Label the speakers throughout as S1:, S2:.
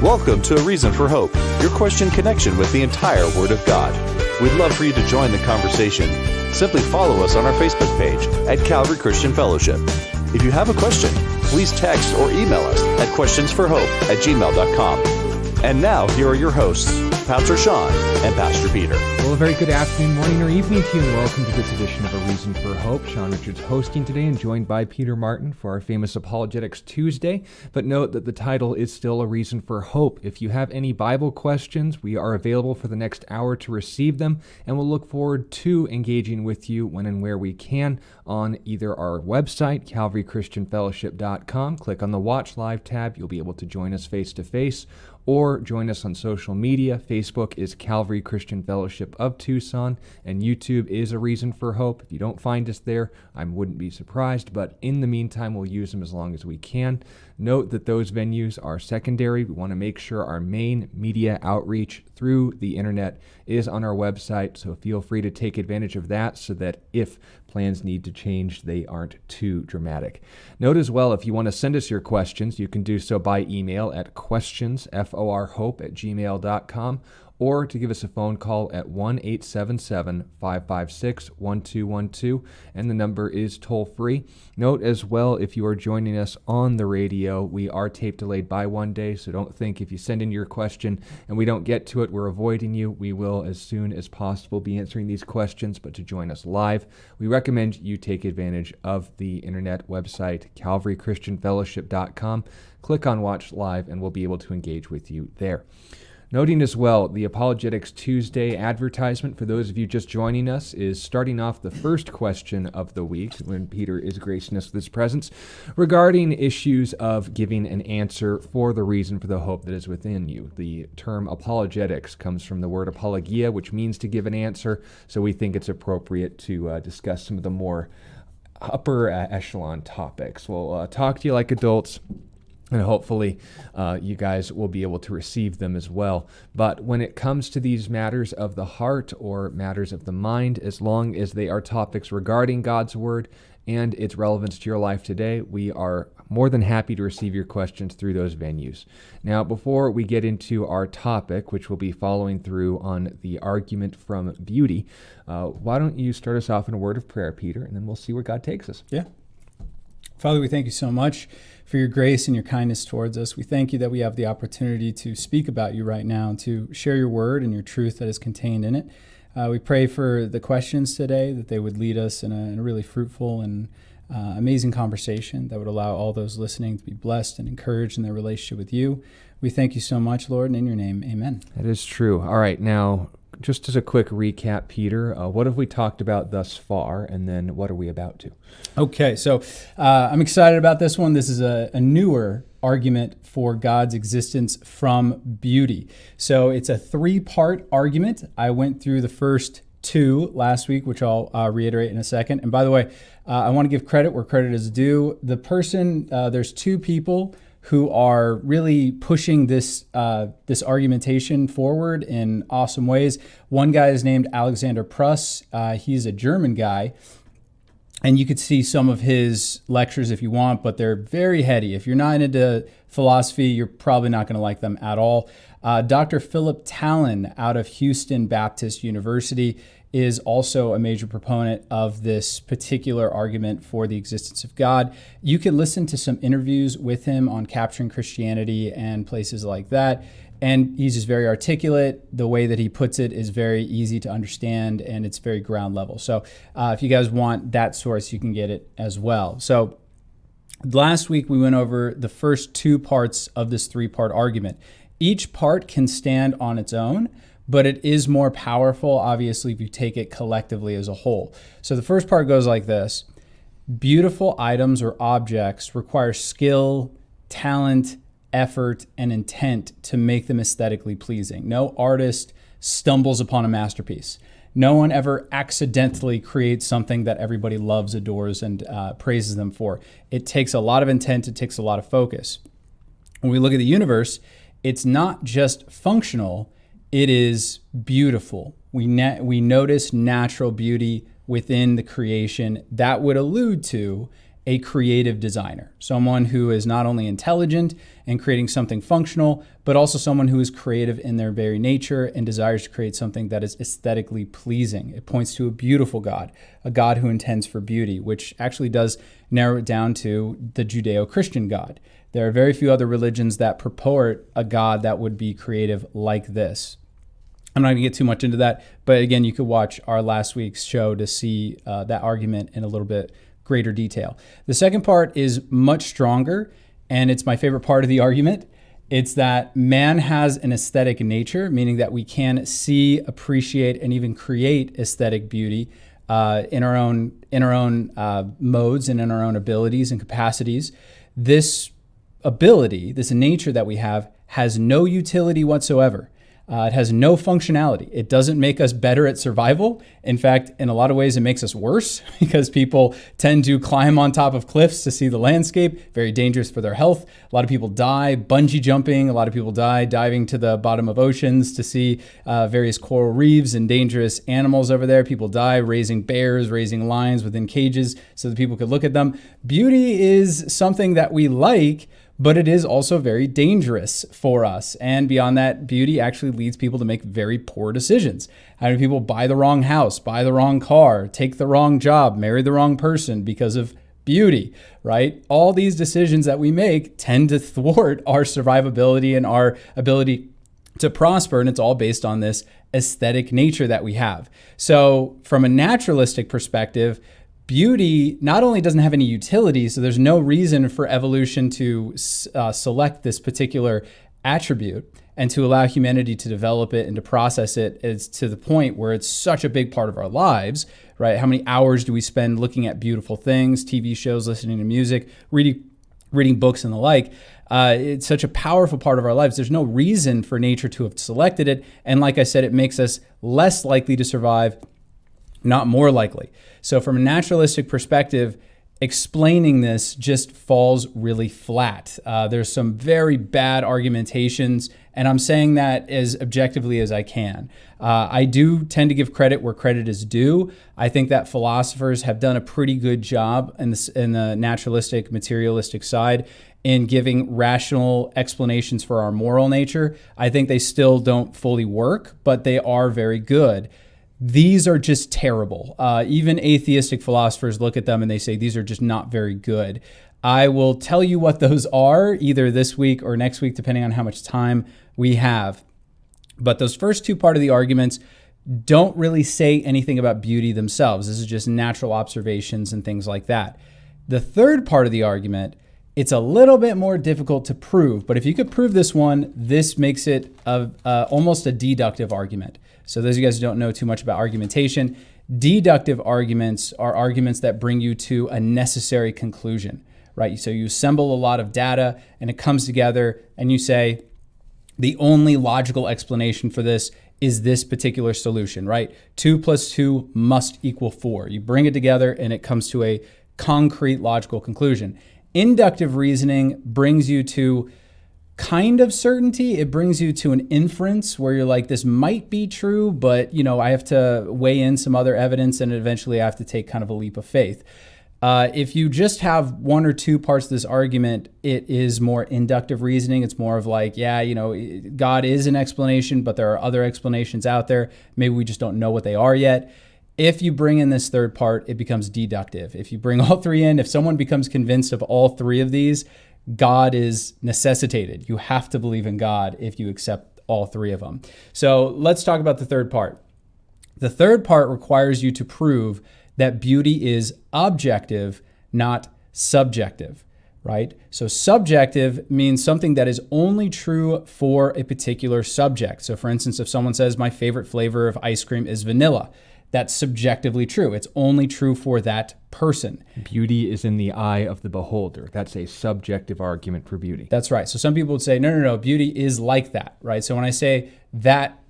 S1: Welcome to A Reason for Hope, your question connection with the entire Word of God. We'd love for you to join the conversation. Simply follow us on our Facebook page at Calvary Christian Fellowship. If you have a question, please text or email us at questionsforhope@gmail.com. And now, here are your hosts, Pastor Sean and Pastor Peter.
S2: Well, a very good afternoon, morning, or evening to you, and welcome to this edition of A Reason for Hope. Sean Richards hosting today and joined by Peter Martin for our famous Apologetics Tuesday. But note that the title is still A Reason for Hope. If you have any Bible questions, we are available for the next hour to receive them, and we'll look forward to engaging with you when and where we can on either our website, calvarychristianfellowship.com. Click on the Watch Live tab. You'll be able to join us face-to-face, or join us on social media. Facebook is Calvary Christian Fellowship of Tucson, and YouTube is A Reason for Hope. If you don't find us there, I wouldn't be surprised, but in the meantime, we'll use them as long as we can. Note that those venues are secondary. We want to make sure our main media outreach through the internet is on our website, so feel free to take advantage of that so that if plans need to change, they aren't too dramatic. Note as well, if you want to send us your questions, you can do so by email at questionsforhope@gmail.com, or to give us a phone call at 1-877-556-1212, and the number is toll-free. Note as well, if you are joining us on the radio, we are tape delayed by 1 day, so don't think if you send in your question and we don't get to it, we're avoiding you. We will, as soon as possible, be answering these questions, but to join us live, we recommend you take advantage of the internet website, calvarychristianfellowship.com. Click on Watch Live, and we'll be able to engage with you there. Noting as well, the Apologetics Tuesday advertisement, for those of you just joining us, is starting off the first question of the week, when Peter is gracing us with his presence, regarding issues of giving an answer for the reason for the hope that is within you. The term apologetics comes from the word apologia, which means to give an answer, so we think it's appropriate to discuss some of the more upper echelon topics. We'll talk to you like adults, and hopefully you guys will be able to receive them as well. But when it comes to these matters of the heart or matters of the mind, as long as they are topics regarding God's Word and its relevance to your life today, we are more than happy to receive your questions through those venues. Now, before we get into our topic, which will be following through on the argument from beauty, why don't you start us off in a word of prayer, Peter, and then we'll see where God takes us.
S3: Yeah. Father, we thank you so much for your grace and your kindness towards us. We thank you that we have the opportunity to speak about you right now and to share your word and your truth that is contained in it. We pray for the questions today, that they would lead us in a really fruitful and amazing conversation that would allow all those listening to be blessed and encouraged in their relationship with you. We thank you so much, Lord, and in your name, amen.
S2: That is true. All right, now, just as a quick recap, Peter, what have we talked about thus far, and then what are we about to?
S3: Okay, so I'm excited about this one. This is a newer argument for God's existence from beauty. So it's a three-part argument. I went through the first two last week, which I'll reiterate in a second. And by the way, I want to give credit where credit is due. The person, there's two people who are really pushing this argumentation forward in awesome ways. One guy is named Alexander Pruss. He's a German guy, and you could see some of his lectures if you want, but they're very heady. If you're not into philosophy, you're probably not going to like them at all. Dr. Philip Talon out of Houston Baptist University is also a major proponent of this particular argument for the existence of God. You can listen to some interviews with him on Capturing Christianity and places like that. And he's just very articulate. The way that he puts it is very easy to understand, and it's very ground level. So if you guys want that source, you can get it as well. So last week, we went over the first two parts of this three-part argument. Each part can stand on its own, but it is more powerful, obviously, if you take it collectively as a whole. So the first part goes like this. Beautiful items or objects require skill, talent, effort, and intent to make them aesthetically pleasing. No artist stumbles upon a masterpiece. No one ever accidentally creates something that everybody loves, adores, and praises them for. It takes a lot of intent. It takes a lot of focus. When we look at the universe, it's not just functional, it is beautiful. We notice natural beauty within the creation that would allude to a creative designer, someone who is not only intelligent and creating something functional, but also someone who is creative in their very nature and desires to create something that is aesthetically pleasing. It points to a beautiful God, a God who intends for beauty, which actually does narrow it down to the Judeo-Christian God. There are very few other religions that purport a God that would be creative like this. I'm not going to get too much into that, but again, you could watch our last week's show to see that argument in a little bit greater detail. The second part is much stronger, and it's my favorite part of the argument. It's that man has an aesthetic nature, meaning that we can see, appreciate, and even create aesthetic beauty in our own modes and in our own abilities and capacities. This ability, this nature that we have, has no utility whatsoever. It has no functionality. It doesn't make us better at survival. In fact, in a lot of ways, it makes us worse because people tend to climb on top of cliffs to see the landscape. Very dangerous for their health. A lot of people die bungee jumping. A lot of people die diving to the bottom of oceans to see various coral reefs and dangerous animals over there. People die raising bears, raising lions within cages so that people could look at them. Beauty is something that we like, but it is also very dangerous for us. And beyond that, beauty actually leads people to make very poor decisions. How many people buy the wrong house, buy the wrong car, take the wrong job, marry the wrong person because of beauty, right? All these decisions that we make tend to thwart our survivability and our ability to prosper, and it's all based on this aesthetic nature that we have. So from a naturalistic perspective, beauty not only doesn't have any utility, so there's no reason for evolution to select this particular attribute and to allow humanity to develop it and to process it is to the point where it's such a big part of our lives, right? How many hours do we spend looking at beautiful things, TV shows, listening to music, reading books and the like? It's such a powerful part of our lives. There's no reason for nature to have selected it. And like I said, it makes us less likely to survive, not more likely. So from a naturalistic perspective, explaining this just falls really flat. There's some very bad argumentations, and I'm saying that as objectively as I can. I do tend to give credit where credit is due. I think that philosophers have done a pretty good job in the naturalistic, materialistic side in giving rational explanations for our moral nature. I think they still don't fully work, but they are very good. These are just terrible. Even atheistic philosophers look at them and they say these are just not very good. I will tell you what those are either this week or next week, depending on how much time we have. But those first two part of the arguments don't really say anything about beauty themselves. This is just natural observations and things like that. The third part of the argument, it's a little bit more difficult to prove, but if you could prove this one, this makes it almost a deductive argument. So those of you guys who don't know too much about argumentation, deductive arguments are arguments that bring you to a necessary conclusion, right? So you assemble a lot of data and it comes together and you say, the only logical explanation for this is this particular solution, right? 2 + 2 must equal 4. You bring it together and it comes to a concrete logical conclusion. Inductive reasoning brings you to kind of certainty. It brings you to an inference where you're like, this might be true, but I have to weigh in some other evidence and eventually I have to take kind of a leap of faith. If you just have one or two parts of this argument, it is more inductive reasoning. It's more of like, God is an explanation, but there are other explanations out there. Maybe we just don't know what they are yet. If you bring in this third part, it becomes deductive. If you bring all three in, if someone becomes convinced of all three of these, God is necessitated. You have to believe in God if you accept all three of them. So let's talk about the third part. The third part requires you to prove that beauty is objective, not subjective, right? So subjective means something that is only true for a particular subject. So for instance, if someone says my favorite flavor of ice cream is vanilla, that's subjectively true. It's only true for that person.
S2: Beauty is in the eye of the beholder. That's a subjective argument for beauty.
S3: That's right. So some people would say, no, beauty is like that, right? So when I say that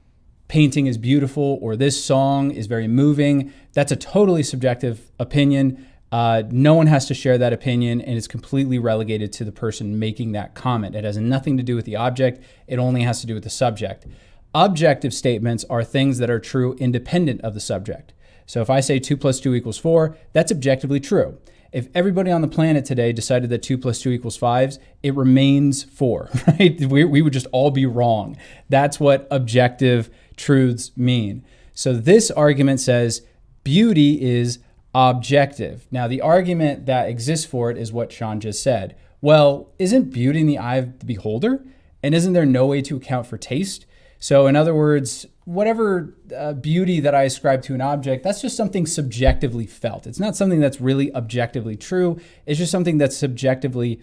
S3: painting is beautiful or this song is very moving, that's a totally subjective opinion. No one has to share that opinion, and it's completely relegated to the person making that comment. It has nothing to do with the object. It only has to do with the subject. Objective statements are things that are true independent of the subject. So if I say 2 + 2 = 4, that's objectively true. If everybody on the planet today decided that 2 + 2 = 5, it remains 4, right? We would just all be wrong. That's what objective truths mean. So this argument says beauty is objective. Now, the argument that exists for it is what Sean just said. Well, isn't beauty in the eye of the beholder? And isn't there no way to account for taste? So in other words, whatever beauty that I ascribe to an object, that's just something subjectively felt. It's not something that's really objectively true. It's just something that's subjectively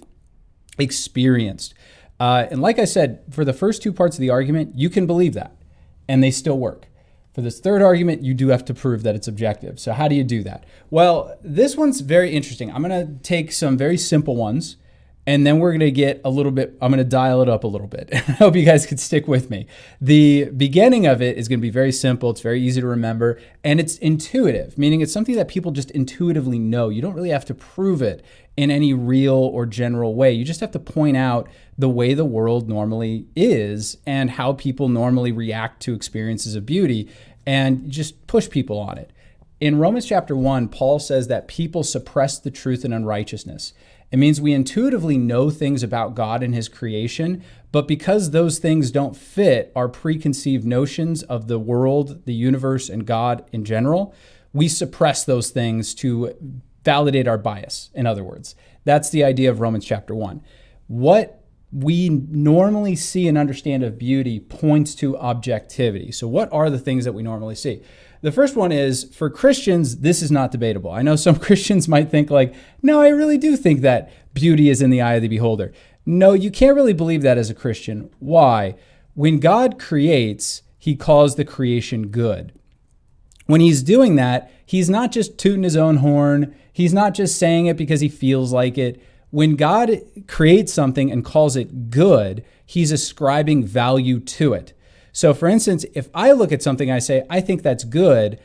S3: experienced. And like I said, for the first 2 parts of the argument, you can believe that, and they still work. For this third argument, you do have to prove that it's objective. So how do you do that? Well, this one's very interesting. I'm going to take some very simple ones, and then we're going to get a little bit, I'm going to dial it up a little bit. I hope you guys could stick with me. The beginning of it is going to be very simple. It's very easy to remember, and it's intuitive, meaning it's something that people just intuitively know. You don't really have to prove it in any real or general way. You just have to point out the way the world normally is and how people normally react to experiences of beauty, and just push people on it. In Romans chapter 1, Paul says that people suppress the truth in unrighteousness. It means we intuitively know things about God and his creation, but because those things don't fit our preconceived notions of the world, the universe, and God in general, we suppress those things to validate our bias, in other words. That's the idea of Romans chapter 1. What we normally see and understand of beauty points to objectivity. So what are the things that we normally see? The first one is, for Christians, this is not debatable. I know some Christians might think like, no, I really do think that beauty is in the eye of the beholder. No, you can't really believe that as a Christian. Why? When God creates, he calls the creation good. When he's doing that, he's not just tooting his own horn. He's not just saying it because he feels like it. When God creates something and calls it good, he's ascribing value to it. So for instance, if I look at something, I say, I think that's good.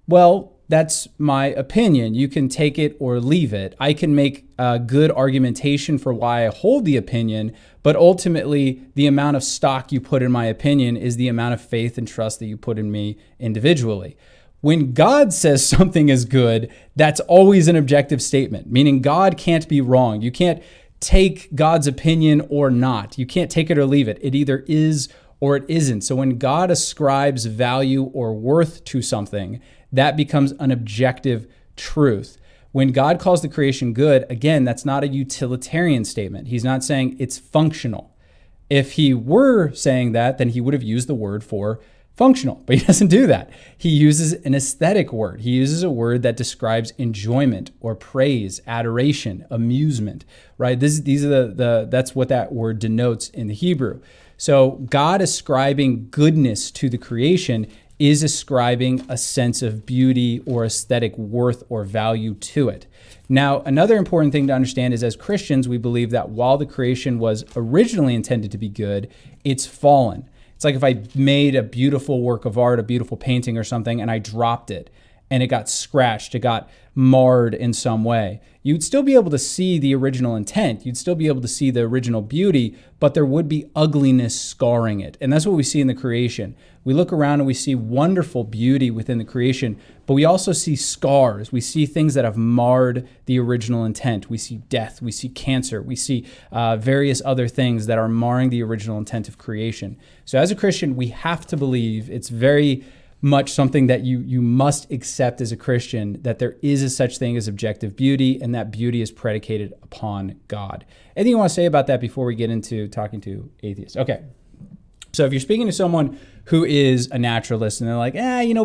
S3: Well, that's my opinion. You can take it or leave it. I can make a good argumentation for why I hold the opinion, but ultimately the amount of stock you put in my opinion is the amount of faith and trust that you put in me individually. When God says something is good, that's always an objective statement, meaning God can't be wrong. You can't take God's opinion or not. You can't take it or leave it. It either is or it isn't. So when God ascribes value or worth to something, that becomes an objective truth. When God calls the creation good, again, that's not a utilitarian statement. He's not saying it's functional. If he were saying that, then he would have used the word for functional, but he doesn't do that. He uses an aesthetic word. He uses a word that describes enjoyment or praise, adoration, amusement, right? That's what that word denotes in the Hebrew. So God ascribing goodness to the creation is ascribing a sense of beauty or aesthetic worth or value to it. Now, another important thing to understand is as Christians, we believe that while the creation was originally intended to be good, it's fallen. It's like if I made a beautiful work of art, a beautiful painting or something, and I dropped it and it got scratched, it got marred in some way. You'd still be able to see the original intent. You'd still be able to see the original beauty, but there would be ugliness scarring it. And that's what we see in the creation. We look around and we see wonderful beauty within the creation, but we also see scars. We see things that have marred the original intent. We see death. We see cancer. We see various other things that are marring the original intent of creation. So as a Christian, we have to believe, it's very much something that you must accept as a Christian, that there is a such thing as objective beauty, and that beauty is predicated upon God. Anything you want to say about that before we get into talking to atheists? Okay. So if you're speaking to someone who is a naturalist and they're like,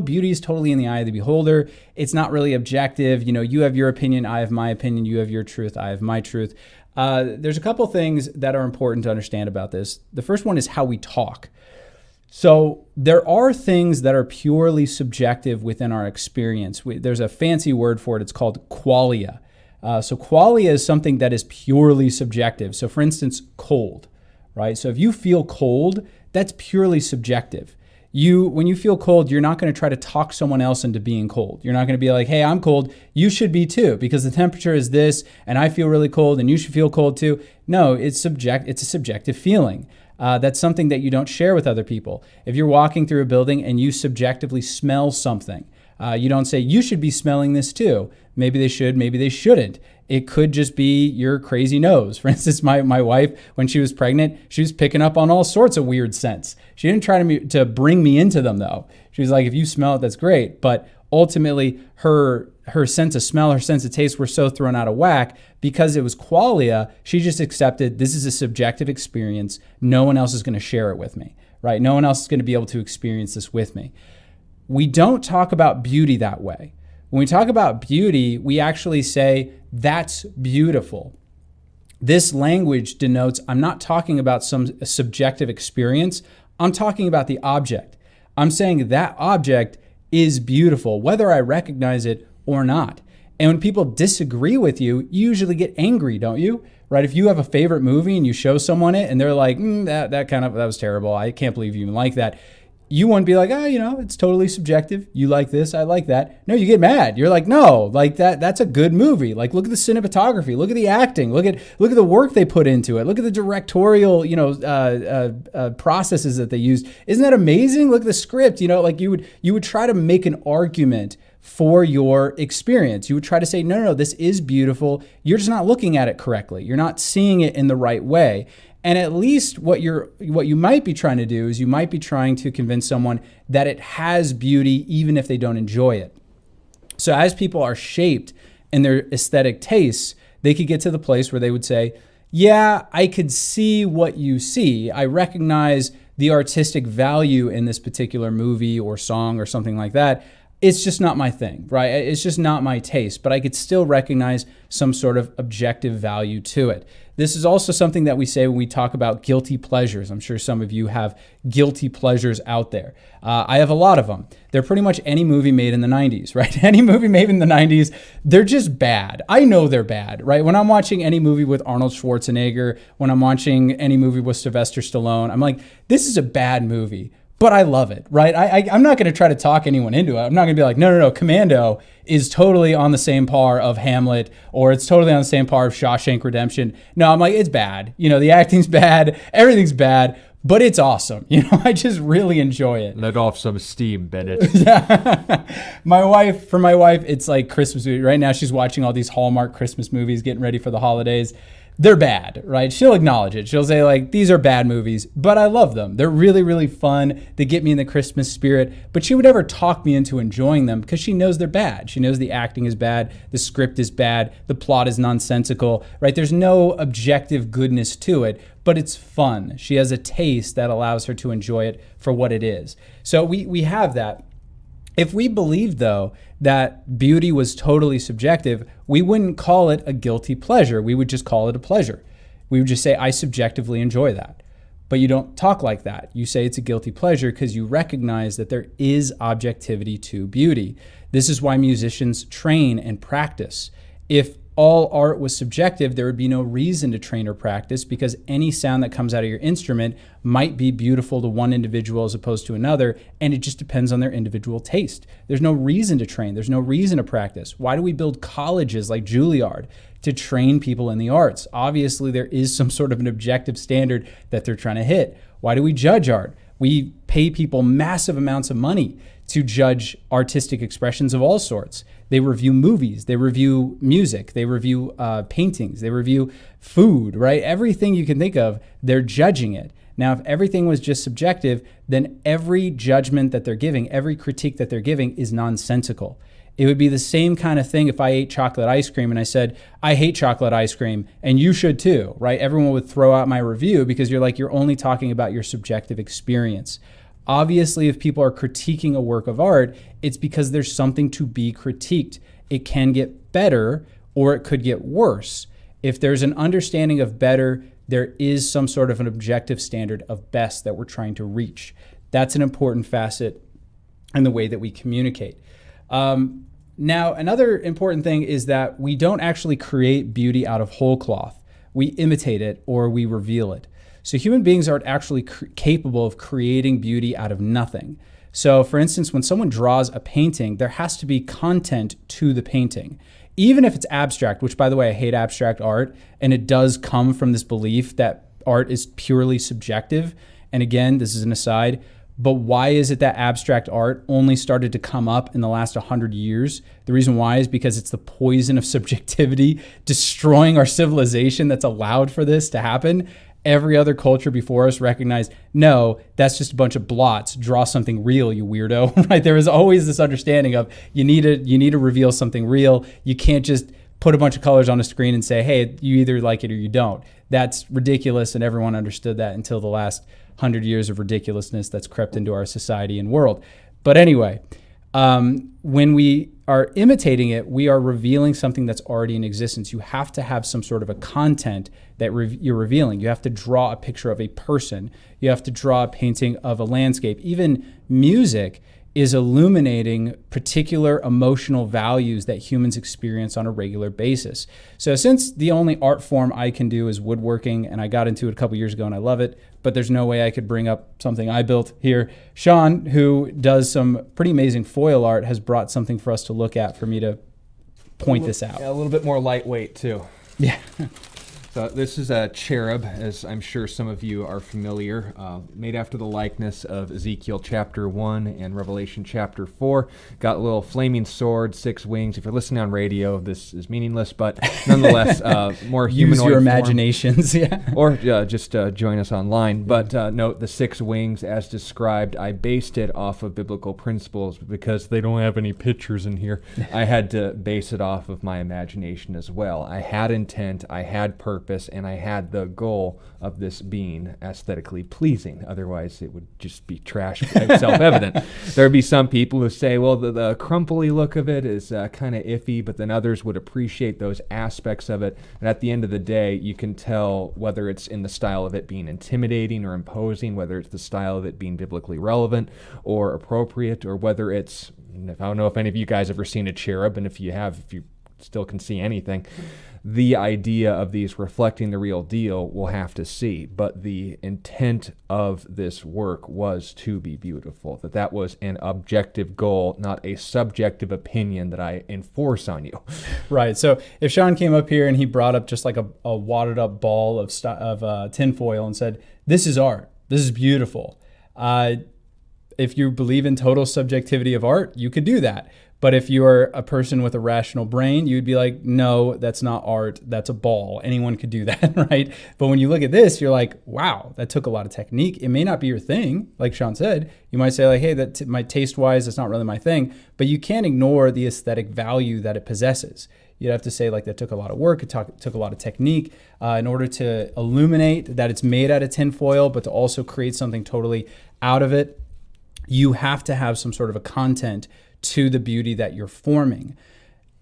S3: beauty is totally in the eye of the beholder. It's not really objective. You have your opinion, I have my opinion. You have your truth, I have my truth. There's a couple things that are important to understand about this. The first one is how we talk. So there are things that are purely subjective within our experience. There's a fancy word for it. It's called qualia. So qualia is something that is purely subjective. So for instance, cold, right? So if you feel cold, that's purely subjective. When you feel cold, you're not going to try to talk someone else into being cold. You're not going to be like, hey, I'm cold. You should be too, because the temperature is this, and I feel really cold, and you should feel cold too. No, it's a subjective feeling. That's something that you don't share with other people. If you're walking through a building and you subjectively smell something, You don't say, you should be smelling this too. Maybe they should, maybe they shouldn't. It could just be your crazy nose. For instance, my wife, when she was pregnant, she was picking up on all sorts of weird scents. She didn't try to bring me into them though. She was like, if you smell it, that's great. But ultimately, her sense of smell, her sense of taste were so thrown out of whack because it was qualia. She just accepted this is a subjective experience. No one else is going to share it with me, right? No one else is going to be able to experience this with me. We don't talk about beauty that way. When we talk about beauty, we actually say, that's beautiful. This language denotes I'm not talking about some subjective experience. I'm talking about the object. I'm saying that object is beautiful, whether I recognize it or not. And when people disagree with you, you usually get angry, don't you? Right? If you have a favorite movie and you show someone it and they're like, that was terrible. I can't believe you even like that. You wouldn't be like, it's totally subjective. You like this, I like that. No, you get mad. You're like, no, like that's a good movie. Like, look at the cinematography, look at the acting, look at the work they put into it. Look at the directorial, processes that they used. Isn't that amazing? Look at the script. Like you would try to make an argument for your experience. You would try to say, no, this is beautiful. You're just not looking at it correctly. You're not seeing it in the right way. And at least what you might be trying to do is you might be trying to convince someone that it has beauty even if they don't enjoy it. So as people are shaped in their aesthetic tastes, they could get to the place where they would say, yeah, I could see what you see. I recognize the artistic value in this particular movie or song or something like that. It's just not my thing, right? It's just not my taste, but I could still recognize some sort of objective value to it. This is also something that we say when we talk about guilty pleasures. I'm sure some of you have guilty pleasures out there. I have a lot of them. They're pretty much any movie made in the 90s, right? Any movie made in the 90s, they're just bad. I know they're bad, right? When I'm watching any movie with Arnold Schwarzenegger, when I'm watching any movie with Sylvester Stallone, I'm like, this is a bad movie. But I love it, right? I'm not going to try to talk anyone into it. I'm not going to be like, no, Commando is totally on the same par of Hamlet, or it's totally on the same par of Shawshank Redemption. No, I'm like, it's bad. The acting's bad, everything's bad, but it's awesome. I just really enjoy it.
S2: Let off some steam, Bennett.
S3: Yeah. For my wife, it's like Christmas movie. Right now, she's watching all these Hallmark Christmas movies, getting ready for the holidays. They're bad, right? She'll acknowledge it. She'll say like, these are bad movies, but I love them. They're really, really fun. They get me in the Christmas spirit, but she would never talk me into enjoying them because she knows they're bad. She knows the acting is bad. The script is bad. The plot is nonsensical, right? There's no objective goodness to it, but it's fun. She has a taste that allows her to enjoy it for what it is. So we have that. If we believed, though, that beauty was totally subjective, we wouldn't call it a guilty pleasure. We would just call it a pleasure. We would just say, I subjectively enjoy that. But you don't talk like that. You say it's a guilty pleasure because you recognize that there is objectivity to beauty. This is why musicians train and practice. If all art was subjective, there would be no reason to train or practice because any sound that comes out of your instrument might be beautiful to one individual as opposed to another, and it just depends on their individual taste. There's no reason to train. There's no reason to practice. Why do we build colleges like Juilliard? To train people in the arts. Obviously, there is some sort of an objective standard that they're trying to hit. Why do we judge art? We pay people massive amounts of money to judge artistic expressions of all sorts. They review movies, they review music, they review paintings, they review food, right? Everything you can think of, they're judging it. Now, if everything was just subjective, then every judgment that they're giving, every critique that they're giving is nonsensical. It would be the same kind of thing if I ate chocolate ice cream and I said, I hate chocolate ice cream and you should too, right? Everyone would throw out my review because you're only talking about your subjective experience. Obviously, if people are critiquing a work of art, it's because there's something to be critiqued. It can get better or it could get worse. If there's an understanding of better, there is some sort of an objective standard of best that we're trying to reach. That's an important facet in the way that we communicate. Now, another important thing is that we don't actually create beauty out of whole cloth. We imitate it or we reveal it. So human beings aren't actually capable of creating beauty out of nothing. So for instance, when someone draws a painting, there has to be content to the painting. Even if it's abstract, which by the way, I hate abstract art, and it does come from this belief that art is purely subjective. And again, this is an aside, But why is it that abstract art only started to come up in the last 100 years? The reason why is because it's the poison of subjectivity destroying our civilization that's allowed for this to happen. Every other culture before us recognized, no, that's just a bunch of blots. Draw something real, you weirdo. Right? There was always this understanding of you need to reveal something real. You can't just put a bunch of colors on a screen and say, hey, you either like it or you don't. That's ridiculous, and everyone understood that until the last 100 years of ridiculousness that's crept into our society and world. But anyway, when we are imitating it, we are revealing something that's already in existence. You have to have some sort of a content that you're revealing. You have to draw a picture of a person. You have to draw a painting of a landscape. Even music is illuminating particular emotional values that humans experience on a regular basis. So since the only art form I can do is woodworking, and I got into it a couple years ago and I love it, but there's no way I could bring up something I built here. Sean, who does some pretty amazing foil art, has brought something for us to look at for me to point this out.
S2: Yeah, a little bit more lightweight too.
S3: Yeah.
S2: So this is a cherub, as I'm sure some of you are familiar, made after the likeness of Ezekiel chapter 1 and Revelation chapter 4. Got a little flaming sword, 6 wings. If you're listening on radio, this is meaningless, but nonetheless, more humanoid
S3: Use your
S2: form.
S3: imaginations, yeah.
S2: Or just join us online. But note the 6 wings, as described, I based it off of biblical principles because they don't have any pictures in here. I had to base it off of my imagination as well. I had intent, I had purpose, and I had the goal of this being aesthetically pleasing. Otherwise, it would just be trash, self-evident. There'd be some people who say, well, the crumply look of it is kind of iffy, but then others would appreciate those aspects of it. And at the end of the day, you can tell whether it's in the style of it being intimidating or imposing, whether it's the style of it being biblically relevant or appropriate, or whether it's, I don't know if any of you guys ever seen a cherub, and if you have, if you still can see anything, the idea of these reflecting the real deal we'll have to see. But the intent of this work was to be beautiful, that was an objective goal, not a subjective opinion that I enforce on you.
S3: Right. So if Sean came up here and he brought up just like a wadded up ball of tinfoil and said, this is art, this is beautiful. If you believe in total subjectivity of art, you could do that. But if you're a person with a rational brain, you'd be like, no, that's not art. That's a ball. Anyone could do that, right? But when you look at this, you're like, wow, that took a lot of technique. It may not be your thing, like Sean said. You might say like, hey, that my taste-wise, that's not really my thing. But you can't ignore the aesthetic value that it possesses. You'd have to say like that took a lot of work. It took a lot of technique in order to illuminate that it's made out of tinfoil, but to also create something totally out of it. You have to have some sort of a content to the beauty that you're forming.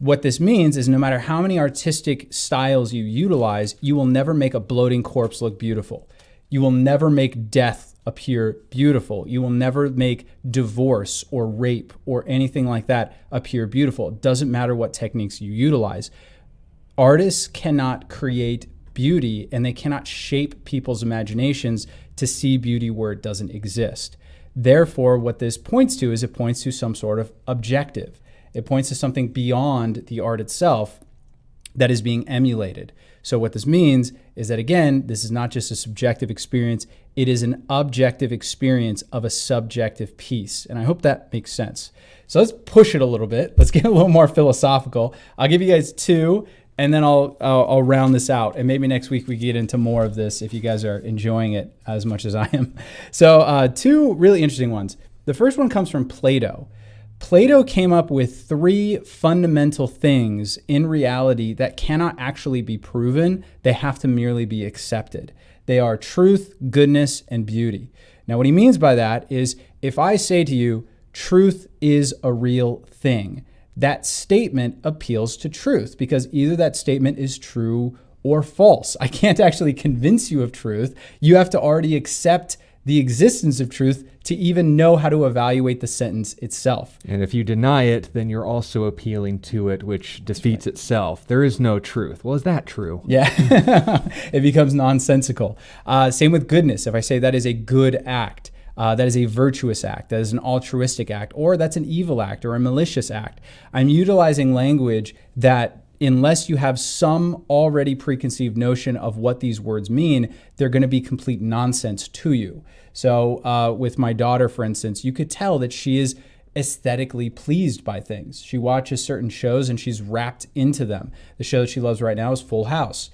S3: What this means is no matter how many artistic styles you utilize, you will never make a bloating corpse look beautiful. You will never make death appear beautiful. You will never make divorce or rape or anything like that appear beautiful. It doesn't matter what techniques you utilize. Artists cannot create beauty, and they cannot shape people's imaginations to see beauty where it doesn't exist. Therefore, what this points to is it points to some sort of objective. It points to something beyond the art itself that is being emulated. So what this means is that, again, this is not just a subjective experience. It is an objective experience of a subjective piece. And I hope that makes sense. So let's push it a little bit. Let's get a little more philosophical. I'll give you guys 2, and then I'll round this out. And maybe next week we get into more of this if you guys are enjoying it as much as I am. So 2 really interesting ones. The first one comes from Plato. Plato came up with 3 fundamental things in reality that cannot actually be proven. They have to merely be accepted. They are truth, goodness, and beauty. Now, what he means by that is if I say to you, truth is a real thing, that statement appeals to truth because either that statement is true or false. I can't actually convince you of truth. You have to already accept the existence of truth to even know how to evaluate the sentence itself.
S2: And if you deny it, then you're also appealing to it, which defeats itself. There is no truth. Well, is that true?
S3: Yeah, it becomes nonsensical. Same with goodness. If I say that is a good act, that is a virtuous act, that is an altruistic act, or that's an evil act or a malicious act, I'm utilizing language that unless you have some already preconceived notion of what these words mean, they're going to be complete nonsense to you. So with my daughter, for instance, you could tell that she is aesthetically pleased by things. She watches certain shows and she's wrapped into them. The show that she loves right now is Full House.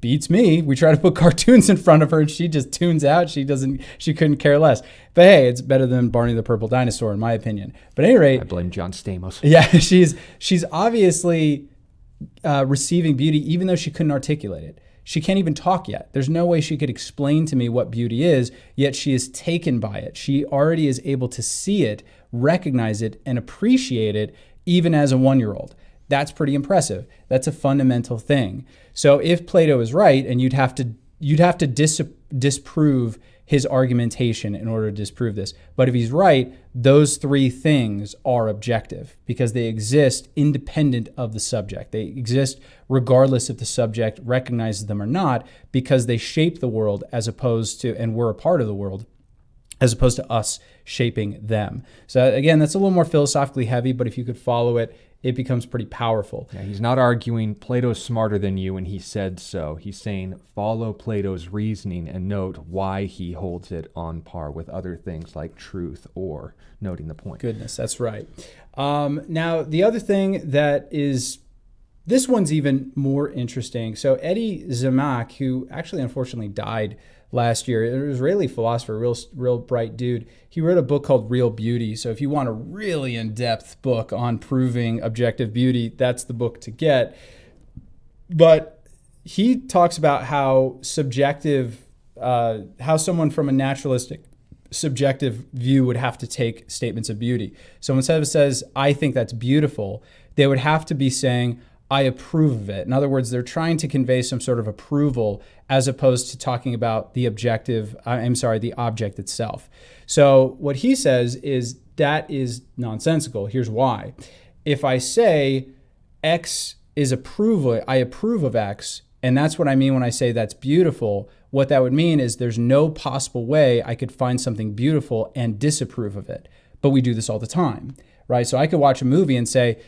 S3: Beats me. We try to put cartoons in front of her and she just tunes out. She couldn't care less. But hey, it's better than Barney the Purple Dinosaur in my opinion. But at any rate,
S2: I blame John Stamos.
S3: Yeah, she's obviously receiving beauty even though she couldn't articulate it. She can't even talk yet. There's no way she could explain to me what beauty is, yet she is taken by it. She already is able to see it, recognize it, and appreciate it even as a 1-year-old. That's pretty impressive. That's a fundamental thing. So if Plato is right, and you'd have to disprove his argumentation in order to disprove this. But if he's right, those 3 things are objective because they exist independent of the subject. They exist regardless if the subject recognizes them or not because they shape the world as opposed to, and we're a part of the world, as opposed to us shaping them. So again, that's a little more philosophically heavy, but if you could follow it, it becomes pretty powerful.
S2: Yeah, he's not arguing Plato's smarter than you and he said so. He's saying follow Plato's reasoning and note why he holds it on par with other things like truth or noting the point.
S3: Goodness, that's right. Now, the other thing that is, this one's even more interesting. So Eddie Zimak, who actually unfortunately died last year, an Israeli philosopher, real bright dude. He wrote a book called Real Beauty. So if you want a really in-depth book on proving objective beauty, that's the book to get. But he talks about how subjective, how someone from a naturalistic subjective view would have to take statements of beauty. So when someone says, I think that's beautiful, they would have to be saying, I approve of it. In other words, they're trying to convey some sort of approval as opposed to talking about the the object itself. So what he says is that is nonsensical. Here's why. If I say X is approval, I approve of X, and that's what I mean when I say that's beautiful, what that would mean is there's no possible way I could find something beautiful and disapprove of it. But we do this all the time, right? So I could watch a movie and say,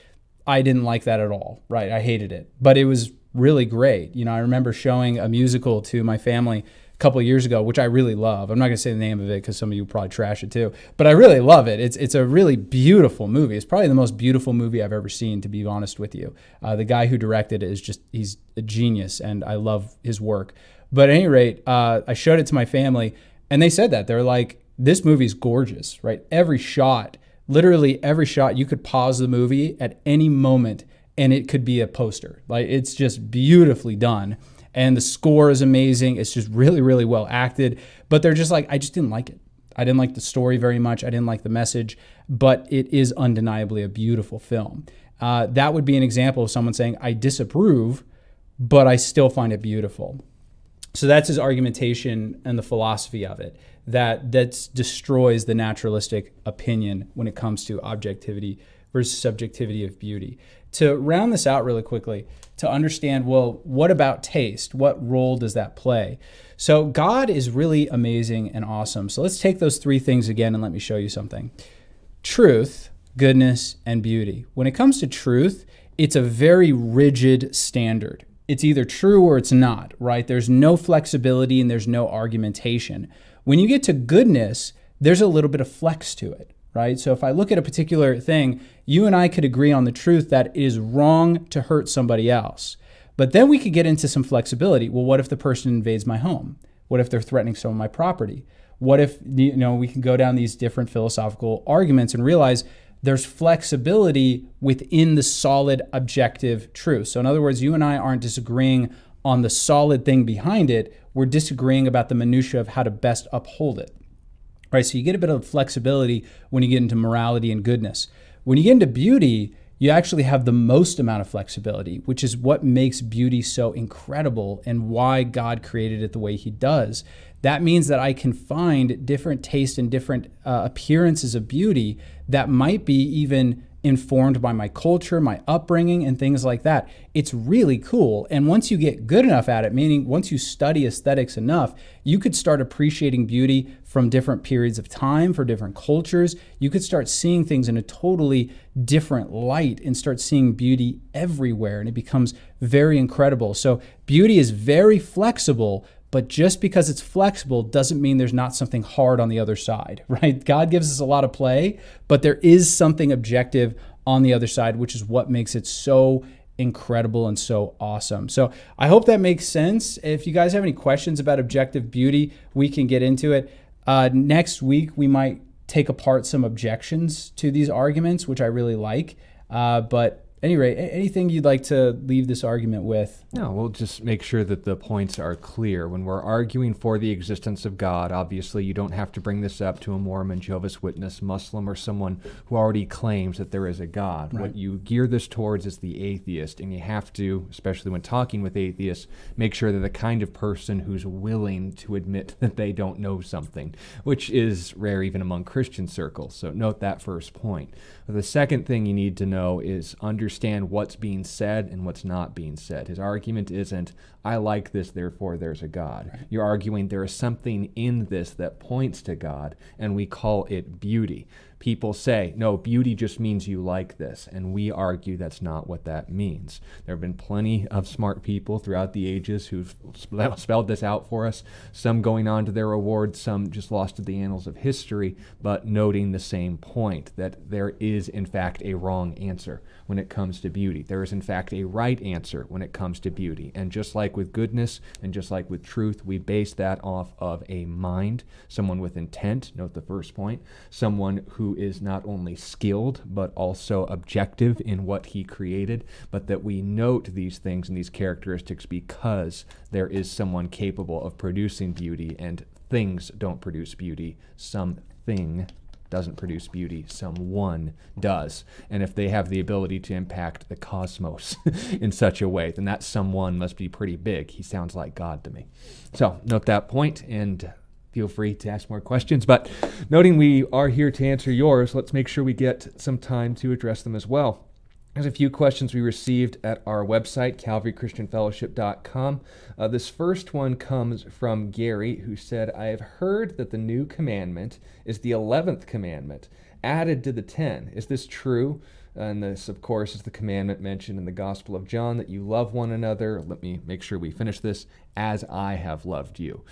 S3: I didn't like that at all, right? I hated it, but it was really great. You know, I remember showing a musical to my family a couple of years ago, which I really love. I'm not gonna say the name of it because some of you probably trash it too, but I really love it. It's a really beautiful movie. It's probably the most beautiful movie I've ever seen, to be honest with you. The guy who directed it he's a genius and I love his work. But at any rate, I showed it to my family and they said that. They're like, this movie's gorgeous, right? Literally every shot, you could pause the movie at any moment and it could be a poster. Like, it's just beautifully done. And the score is amazing. It's just really, really well acted. But they're just like, I just didn't like it. I didn't like the story very much. I didn't like the message, but it is undeniably a beautiful film. That would be an example of someone saying, I disapprove, but I still find it beautiful. So that's his argumentation and the philosophy of it. That destroys the naturalistic opinion when it comes to objectivity versus subjectivity of beauty. To round this out really quickly, to understand, well, what about taste? What role does that play? So God is really amazing and awesome. So let's take those 3 things again and let me show you something. Truth, goodness, and beauty. When it comes to truth, it's a very rigid standard. It's either true or it's not, right? There's no flexibility and there's no argumentation. When you get to goodness, there's a little bit of flex to it, right? So if I look at a particular thing, you and I could agree on the truth that it is wrong to hurt somebody else. But then we could get into some flexibility. Well, what if the person invades my home? What if they're threatening some of my property? What if, we can go down these different philosophical arguments and realize there's flexibility within the solid objective truth. So in other words, you and I aren't disagreeing on the solid thing behind it. We're disagreeing about the minutia of how to best uphold it. Right? So you get a bit of flexibility when you get into morality and goodness. When you get into beauty, you actually have the most amount of flexibility, which is what makes beauty so incredible and why God created it the way he does. That means that I can find different tastes and different appearances of beauty that might be even informed by my culture, my upbringing, and things like that. It's really cool. And once you get good enough at it, meaning once you study aesthetics enough, you could start appreciating beauty from different periods of time, for different cultures. You could start seeing things in a totally different light and start seeing beauty everywhere. And it becomes very incredible. So beauty is very flexible, but just because it's flexible doesn't mean there's not something hard on the other side, right? God gives us a lot of play, but there is something objective on the other side, which is what makes it so incredible and so awesome. So I hope that makes sense. If you guys have any questions about objective beauty, we can get into it. Next week, we might take apart some objections to these arguments, which I really like. But at any rate, anything you'd like to leave this argument with?
S2: No, we'll just make sure that the points are clear. When we're arguing for the existence of God, obviously you don't have to bring this up to a Mormon, Jehovah's Witness, Muslim, or someone who already claims that there is a God.
S3: Right.
S2: What you gear this towards is the atheist, and you have to, especially when talking with atheists, make sure they're the kind of person who's willing to admit that they don't know something, which is rare even among Christian circles. So note that first point. The second thing you need to know is understand what's being said and what's not being said. His argument isn't, I like this, therefore there's a God.
S3: Right.
S2: You're arguing there is something in this that points to God, and we call it beauty. People say, no, beauty just means you like this, and we argue that's not what that means. There have been plenty of smart people throughout the ages who've spelled this out for us, some going on to their awards, some just lost to the annals of history, but noting the same point, that there is, in fact, a wrong answer when it comes to beauty. There is, in fact, a right answer when it comes to beauty. And just like with goodness and just like with truth, we base that off of a mind, someone with intent, note the first point, someone who is not only skilled, but also objective in what he created, but that we note these things and these characteristics because there is someone capable of producing beauty, and things don't produce beauty. Something doesn't produce beauty, someone does. And if they have the ability to impact the cosmos in such a way, then that someone must be pretty big. He sounds like God to me. So note that point, and feel free to ask more questions. But noting we are here to answer yours, let's make sure we get some time to address them as well. There's a few questions we received at our website, calvarychristianfellowship.com. This first one comes from Gary, who said, I have heard that the new commandment is the 11th commandment, added to the 10. Is this true? And this, of course, is the commandment mentioned in the Gospel of John, that you love one another. Let me make sure we finish this. As I have loved you.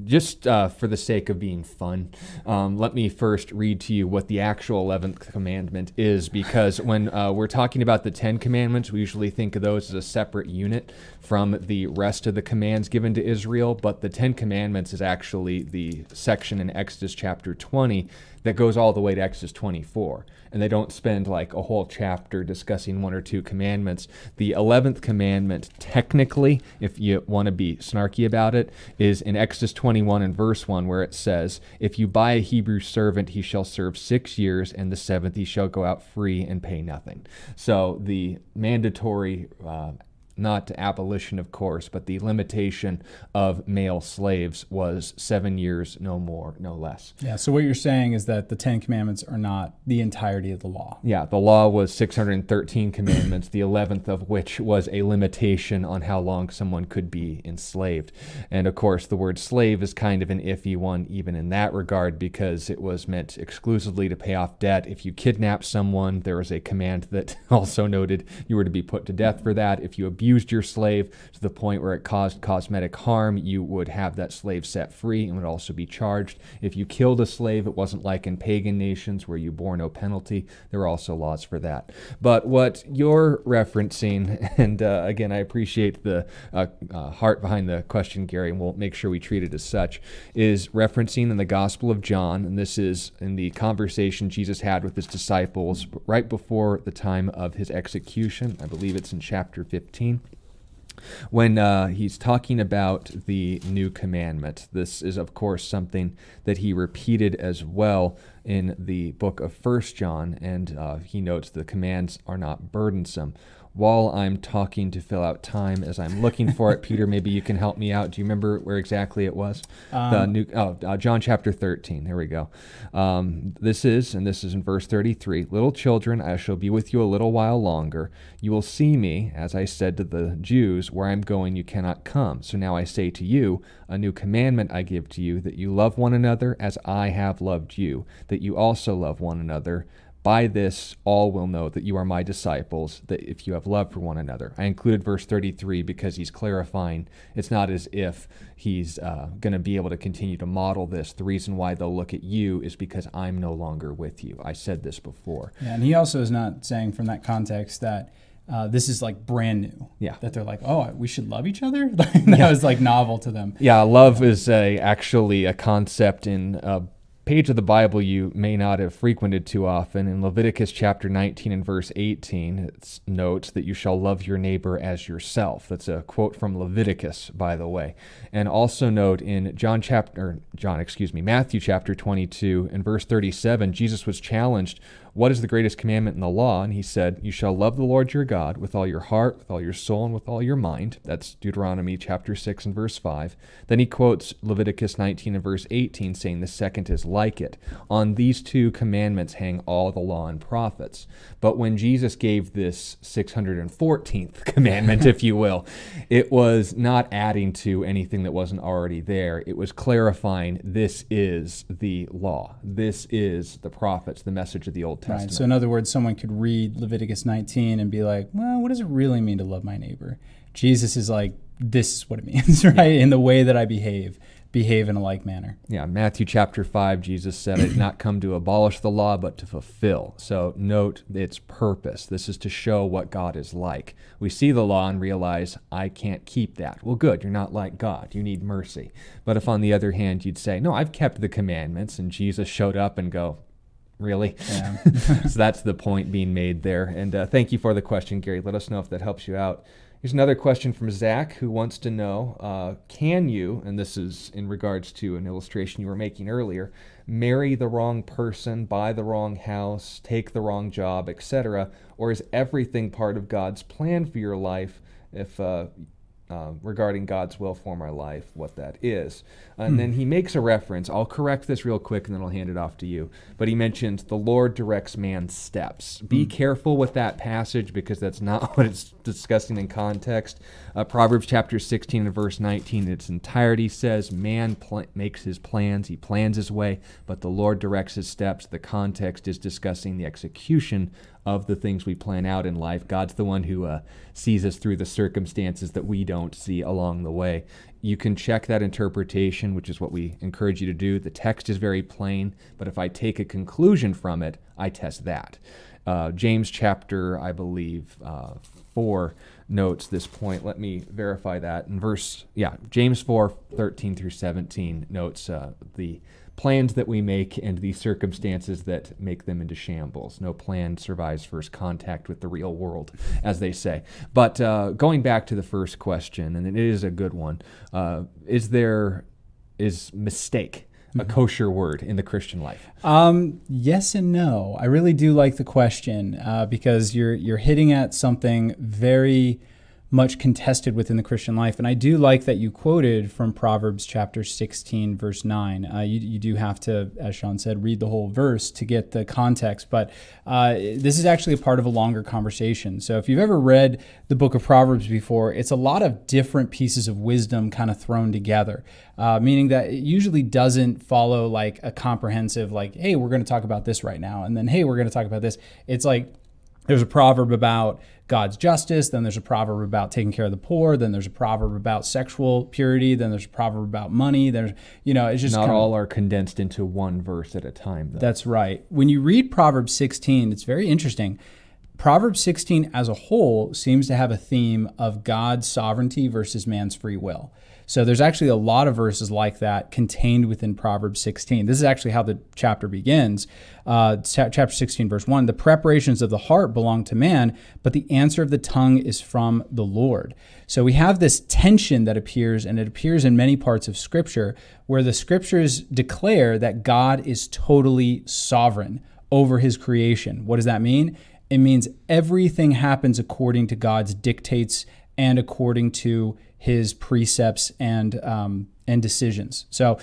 S2: Just for the sake of being fun, let me first read to you what the actual 11th commandment is, because when we're talking about the 10 commandments, we usually think of those as a separate unit from the rest of the commands given to Israel, but the 10 commandments is actually the section in Exodus chapter 20 that goes all the way to Exodus 24. And they don't spend like a whole chapter discussing one or two commandments. The 11th commandment, technically, if you want to be snarky about it, is in Exodus 21 and verse 1, where it says, if you buy a Hebrew servant, he shall serve 6 years, and the seventh he shall go out free and pay nothing. So the mandatory not abolition, of course, but the limitation of male slaves was 7 years, no more, no less.
S3: Yeah, so what you're saying is that the 10 commandments are not the entirety of the law.
S2: Yeah, the law was 613 commandments, the 11th of which was a limitation on how long someone could be enslaved. And of course, the word slave is kind of an iffy one even in that regard, because it was meant exclusively to pay off debt. If you kidnapped someone, there was a command that also noted you were to be put to death for that. If you abused your slave to the point where it caused cosmetic harm, you would have that slave set free and would also be charged. If you killed a slave, it wasn't like in pagan nations where you bore no penalty. There were also laws for that. But what you're referencing, and again, I appreciate the heart behind the question, Gary, and we'll make sure we treat it as such, is referencing in the Gospel of John, and this is in the conversation Jesus had with his disciples right before the time of his execution. I believe it's in chapter 15. When he's talking about the new commandment. This is, of course, something that he repeated as well in the book of 1 John, and he notes the commands are not burdensome. While I'm talking to fill out time as I'm looking for it, Peter, maybe you can help me out. Do you remember where exactly it was? John chapter 13. There we go. This is in verse 33. Little children, I shall be with you a little while longer. You will see me, as I said to the Jews, where I'm going you cannot come. So now I say to you, a new commandment I give to you, that you love one another as I have loved you, that you also love one another. By this, all will know that you are my disciples, that if you have love for one another. I included verse 33 because he's clarifying it's not as if he's going to be able to continue to model this. The reason why they'll look at you is because I'm no longer with you. I said this before.
S3: Yeah, and he also is not saying from that context that this is like brand new.
S2: Yeah.
S3: That they're like, oh, we should love each other? That was like novel to them.
S2: Yeah, love is actually a concept in page of the Bible you may not have frequented too often. In Leviticus chapter 19 and verse 18, it notes that you shall love your neighbor as yourself. That's a quote from Leviticus, by the way. And also note in Matthew chapter 22 and verse 37, Jesus was challenged, what is the greatest commandment in the law? And he said, you shall love the Lord your God with all your heart, with all your soul, and with all your mind. That's Deuteronomy chapter 6 and verse 5. Then he quotes Leviticus 19 and verse 18, saying the second is like it. On these two commandments hang all the law and prophets. But when Jesus gave this 614th commandment, if you will, it was not adding to anything that wasn't already there. It was clarifying this is the law. This is the prophets, the message of the Old Testament.
S3: Right. So in other words, someone could read Leviticus 19 and be like, well, what does it really mean to love my neighbor? Jesus is like, this is what it means, right? In the way that I behave in a like manner.
S2: Yeah, Matthew chapter 5, Jesus said, I did not come to abolish the law, but to fulfill. So note its purpose. This is to show what God is like. We see the law and realize, I can't keep that. Well, good, you're not like God. You need mercy. But if on the other hand, you'd say, no, I've kept the commandments, and Jesus showed up and go, really? Yeah. So that's the point being made there. And thank you for the question, Gary. Let us know if that helps you out. Here's another question from Zach, who wants to know, can you, and this is in regards to an illustration you were making earlier, marry the wrong person, buy the wrong house, take the wrong job, etc., or is everything part of God's plan for your life if regarding God's will for my life, what that is? And then he makes a reference. I'll correct this real quick and then I'll hand it off to you. But he mentions the Lord directs man's steps. Be careful with that passage because that's not what it's discussing in context. Proverbs chapter 16 and verse 19 in its entirety says, man makes his plans, he plans his way, but the Lord directs his steps. The context is discussing the execution of the things we plan out in life. God's the one who sees us through the circumstances that we don't see along the way. You can check that interpretation, which is what we encourage you to do. The text is very plain, but if I take a conclusion from it, I test that. James chapter, I believe, 4 notes this point. Let me verify that. James 4:13 through 17 notes the plans that we make and the circumstances that make them into shambles. No plan survives first contact with the real world, as they say. But going back to the first question, and it is a good one, is mistake a kosher word in the Christian life?
S3: Yes and no. I really do like the question because you're hitting at something very much contested within the Christian life. And I do like that you quoted from Proverbs chapter 16, verse 9. You do have to, as Sean said, read the whole verse to get the context. But this is actually a part of a longer conversation. So if you've ever read the book of Proverbs before, it's a lot of different pieces of wisdom kind of thrown together, meaning that it usually doesn't follow like a comprehensive, like, hey, we're going to talk about this right now. And then, hey, we're going to talk about this. It's like there's a proverb about God's justice, then there's a proverb about taking care of the poor, then there's a proverb about sexual purity, then there's a proverb about money. There's, it's just
S2: not all are condensed into one verse at a time, though.
S3: That's right. When you read Proverbs 16, it's very interesting. Proverbs 16 as a whole seems to have a theme of God's sovereignty versus man's free will. So there's actually a lot of verses like that contained within Proverbs 16. This is actually how the chapter begins. Chapter 16, verse 1, the preparations of the heart belong to man, but the answer of the tongue is from the Lord. So we have this tension that appears, and it appears in many parts of Scripture, where the Scriptures declare that God is totally sovereign over his creation. What does that mean? It means everything happens according to God's dictates and according to his precepts and decisions. So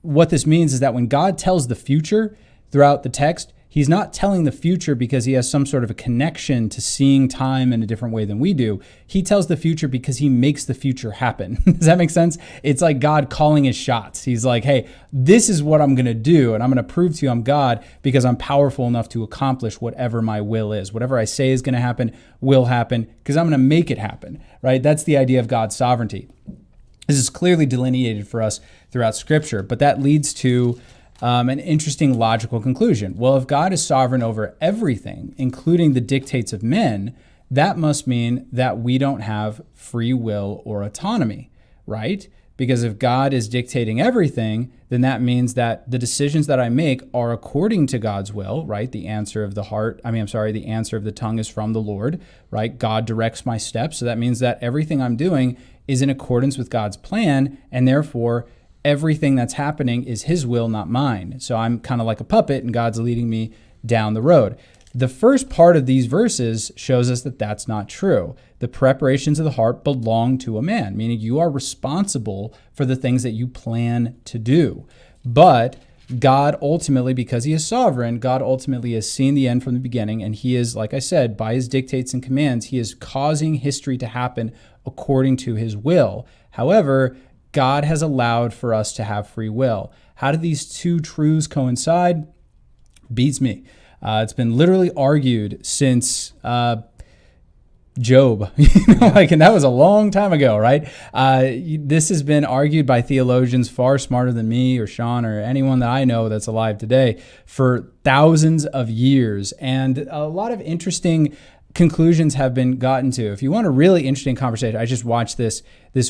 S3: what this means is that when God tells the future throughout the text, he's not telling the future because he has some sort of a connection to seeing time in a different way than we do. He tells the future because he makes the future happen. Does that make sense? It's like God calling his shots. He's like, hey, this is what I'm going to do, and I'm going to prove to you I'm God because I'm powerful enough to accomplish whatever my will is. Whatever I say is going to happen will happen because I'm going to make it happen, right? That's the idea of God's sovereignty. This is clearly delineated for us throughout Scripture, but that leads to an interesting logical conclusion. Well, if God is sovereign over everything, including the dictates of men, that must mean that we don't have free will or autonomy, right? Because if God is dictating everything, then that means that the decisions that I make are according to God's will, right? The answer of the answer of the tongue is from the Lord, right? God directs my steps. So that means that everything I'm doing is in accordance with God's plan, and therefore everything that's happening is his will, not mine. So I'm kind of like a puppet and God's leading me down the road. The first part of these verses shows us that that's not true. The preparations of the heart belong to a man, meaning you are responsible for the things that you plan to do. But God ultimately, because he is sovereign, God ultimately has seen the end from the beginning, and he is, like I said, by his dictates and commands, he is causing history to happen according to his will. However, God has allowed for us to have free will. How do these two truths coincide? Beats me. It's been literally argued since Job, and that was a long time ago, right? This has been argued by theologians far smarter than me or Sean or anyone that I know that's alive today for thousands of years. And a lot of interesting conclusions have been gotten to. If you want a really interesting conversation, I just watched this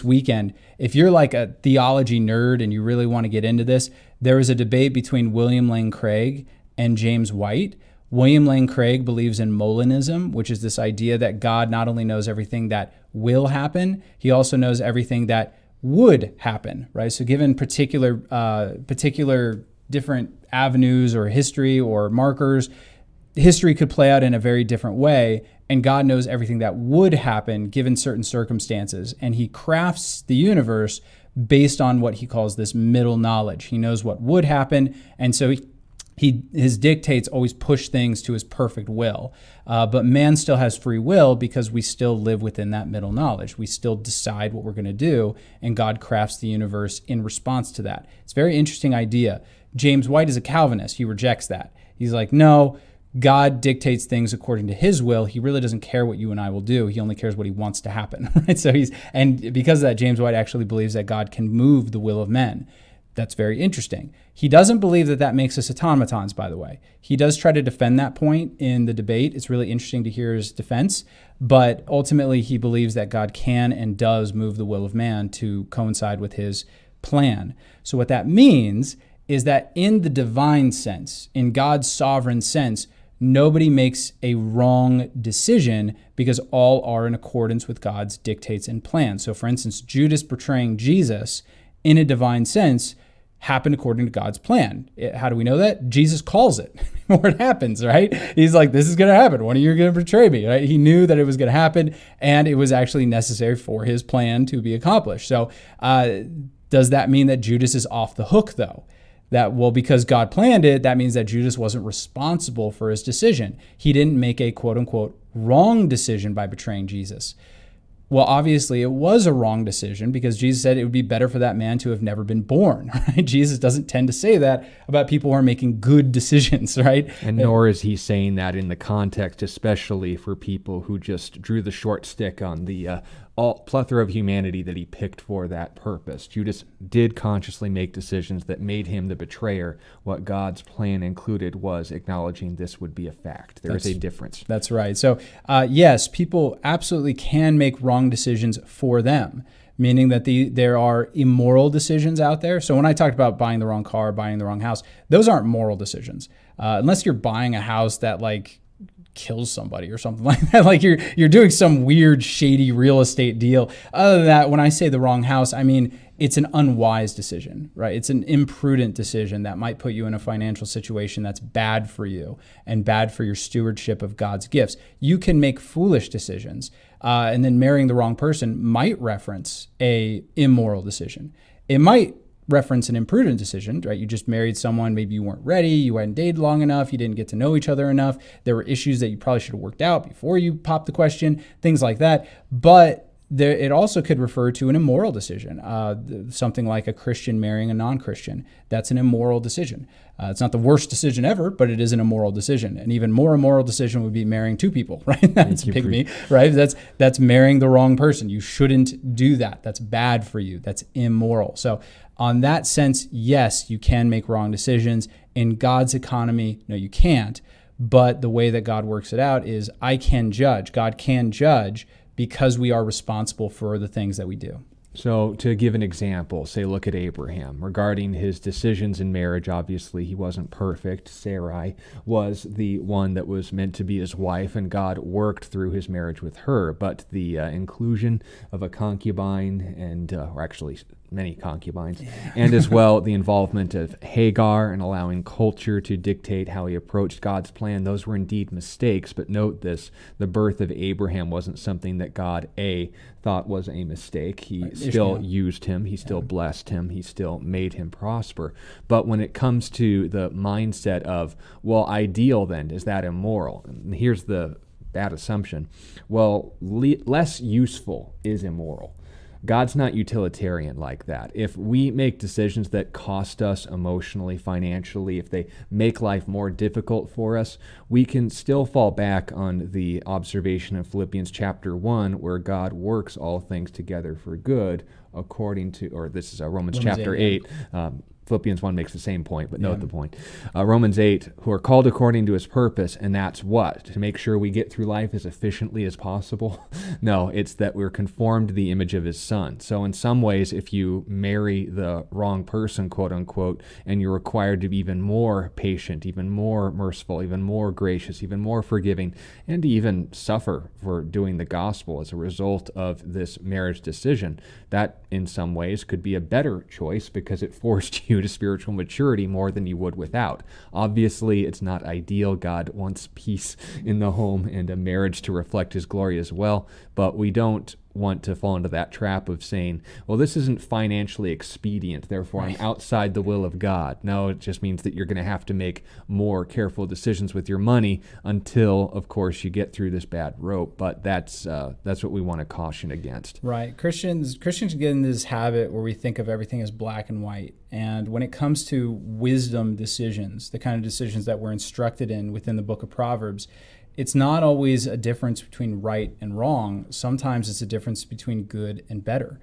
S3: weekend. If you're like a theology nerd and you really want to get into this, there was a debate between William Lane Craig and James White. William Lane Craig believes in Molinism, which is this idea that God not only knows everything that will happen, he also knows everything that would happen, right? So given particular different avenues or history or markers, history could play out in a very different way, and God knows everything that would happen given certain circumstances, and he crafts the universe based on what he calls this middle knowledge. He knows what would happen, and so his dictates always push things to his perfect will. But man still has free will because we still live within that middle knowledge. We still decide what we're going to do, and God crafts the universe in response to that. It's a very interesting idea. James White is a Calvinist. He rejects that. He's like, no, God dictates things according to his will. He really doesn't care what you and I will do. He only cares what he wants to happen, right? And because of that, James White actually believes that God can move the will of men. That's very interesting. He doesn't believe that that makes us automatons, by the way. He does try to defend that point in the debate. It's really interesting to hear his defense, but ultimately he believes that God can and does move the will of man to coincide with his plan. So what that means is that in the divine sense, in God's sovereign sense, nobody makes a wrong decision because all are in accordance with God's dictates and plans. So for instance, Judas betraying Jesus in a divine sense happened according to God's plan. How do we know that? Jesus calls it before it happens, right? He's like, this is going to happen. One of you are going to betray me, right? He knew that it was going to happen, and it was actually necessary for his plan to be accomplished. So does that mean that Judas is off the hook, though? Because God planned it, that means that Judas wasn't responsible for his decision. He didn't make a quote-unquote wrong decision by betraying Jesus. Well, obviously, it was a wrong decision because Jesus said it would be better for that man to have never been born, right? Jesus doesn't tend to say that about people who are making good decisions, right?
S2: And nor is he saying that in the context, especially for people who just drew the short stick on the all plethora of humanity that he picked for that purpose. Judas did consciously make decisions that made him the betrayer. What God's plan included was acknowledging this would be a fact. There is a difference.
S3: That's right. So yes, people absolutely can make wrong decisions for them, meaning that there are immoral decisions out there. So when I talked about buying the wrong car, buying the wrong house, those aren't moral decisions. Unless you're buying a house that kills somebody or something like that. Like you're doing some weird, shady real estate deal. Other than that, when I say the wrong house, I mean it's an unwise decision, right? It's an imprudent decision that might put you in a financial situation that's bad for you and bad for your stewardship of God's gifts. You can make foolish decisions, and then marrying the wrong person might reference a immoral decision. It might reference an imprudent decision, right? You just married someone, maybe you weren't ready, you hadn't dated long enough, you didn't get to know each other enough, there were issues that you probably should have worked out before you popped the question, things like that. But it also could refer to an immoral decision, something like a Christian marrying a non-Christian. That's an immoral decision. It's not the worst decision ever, but it is an immoral decision. An even more immoral decision would be marrying two people, right? That's pygmy, right? That's marrying the wrong person. You shouldn't do that. That's bad for you. That's immoral. So on that sense, yes, you can make wrong decisions. In God's economy, no, you can't. But the way that God works it out is I can judge. God can judge because we are responsible for the things that we do.
S2: So to give an example, say look at Abraham. Regarding his decisions in marriage, obviously he wasn't perfect. Sarai was the one that was meant to be his wife, and God worked through his marriage with her. But the inclusion of a concubine and, or actually many concubines, and as well the involvement of Hagar and allowing culture to dictate how he approached God's plan, those were indeed mistakes. But note this, the birth of Abraham wasn't something that God, thought was a mistake. He still used him, he still blessed him, he still made him prosper. But when it comes to the mindset of, well, ideal then, is that immoral? And here's the bad assumption. Well, less useful is immoral. God's not utilitarian like that. If we make decisions that cost us emotionally, financially, if they make life more difficult for us, we can still fall back on the observation of Philippians chapter 1, where God works all things together for good, according to, or this is Romans chapter 8. Philippians 1 makes the same point, but note the point. Romans 8, who are called according to his purpose, and that's what? To make sure we get through life as efficiently as possible? No, it's that we're conformed to the image of his son. So in some ways, if you marry the wrong person, quote unquote, and you're required to be even more patient, even more merciful, even more gracious, even more forgiving, and to even suffer for doing the gospel as a result of this marriage decision, that in some ways could be a better choice because it forced you to spiritual maturity more than you would without. Obviously, it's not ideal. God wants peace in the home and a marriage to reflect his glory as well, but we don't want to fall into that trap of saying, well, this isn't financially expedient, therefore I'm outside the will of God. No, it just means that you're going to have to make more careful decisions with your money until, of course, you get through this bad rope. But that's what we want to caution against.
S3: Right. Christians get in this habit where we think of everything as black and white. And when it comes to wisdom decisions, the kind of decisions that we're instructed in within the book of Proverbs, it's not always a difference between right and wrong. Sometimes it's a difference between good and better,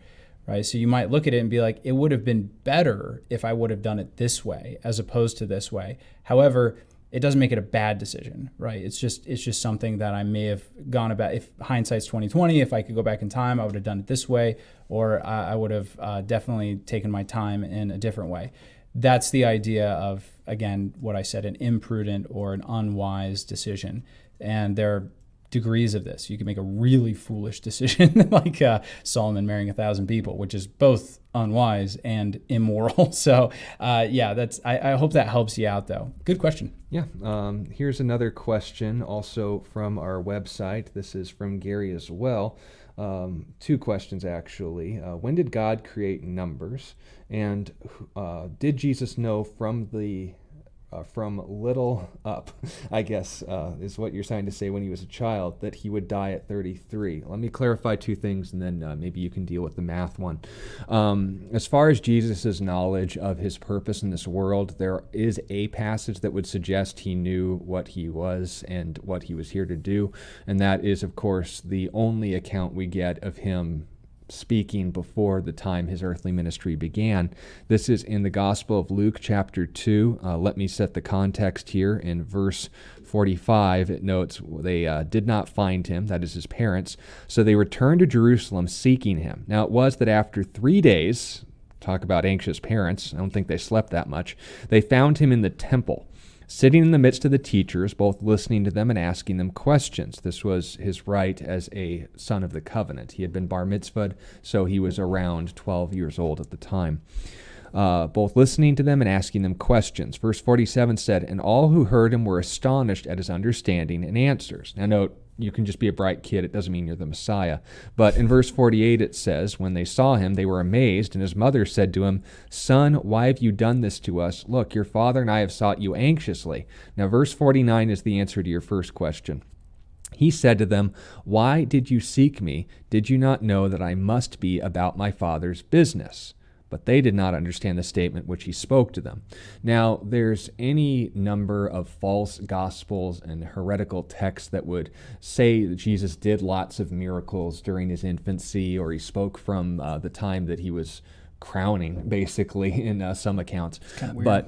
S3: right? So you might look at it and be like, it would have been better if I would have done it this way as opposed to this way. However, it doesn't make it a bad decision, right? It's just something that I may have gone about. If hindsight's 20/20, if I could go back in time, I would have done it this way, or I would have definitely taken my time in a different way. That's the idea of, again, what I said, an imprudent or an unwise decision. And there are degrees of this. You can make a really foolish decision like Solomon marrying 1,000 people, which is both unwise and immoral. So I hope that helps you out though. Good question.
S2: Yeah. Here's another question also from our website. This is from Gary as well. Two questions actually. When did God create numbers? And did Jesus know from the from little up, I guess, is what you're trying to say when he was a child, that he would die at 33. Let me clarify two things, and then maybe you can deal with the math one. As far as Jesus' knowledge of his purpose in this world, there is a passage that would suggest he knew what he was and what he was here to do, and that is, of course, the only account we get of him speaking before the time his earthly ministry began. This is in the Gospel of Luke, chapter 2. Let me set the context here. In verse 45, it notes they did not find him, that is his parents, so they returned to Jerusalem seeking him. Now it was that after 3 days, talk about anxious parents, I don't think they slept that much, they found him in the temple, sitting in the midst of the teachers, both listening to them and asking them questions. This was his right as a son of the covenant. He had been bar mitzvahed, so he was around 12 years old at the time. Both listening to them and asking them questions. Verse 47 said, "And all who heard him were astonished at his understanding and answers." Now note, you can just be a bright kid. It doesn't mean you're the Messiah. But in verse 48 it says, "When they saw him, they were amazed, and his mother said to him, 'Son, why have you done this to us? Look, your father and I have sought you anxiously.'" Now verse 49 is the answer to your first question. He said to them, "Why did you seek me? Did you not know that I must be about my Father's business?" But they did not understand the statement which he spoke to them. Now, there's any number of false gospels and heretical texts that would say that Jesus did lots of miracles during his infancy, or he spoke from the time that he was crowning, basically, in some accounts.
S3: Kind of weird.
S2: But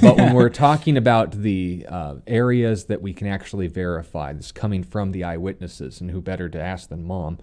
S2: but when we're talking about the areas that we can actually verify, this coming from the eyewitnesses, and who better to ask than Mom,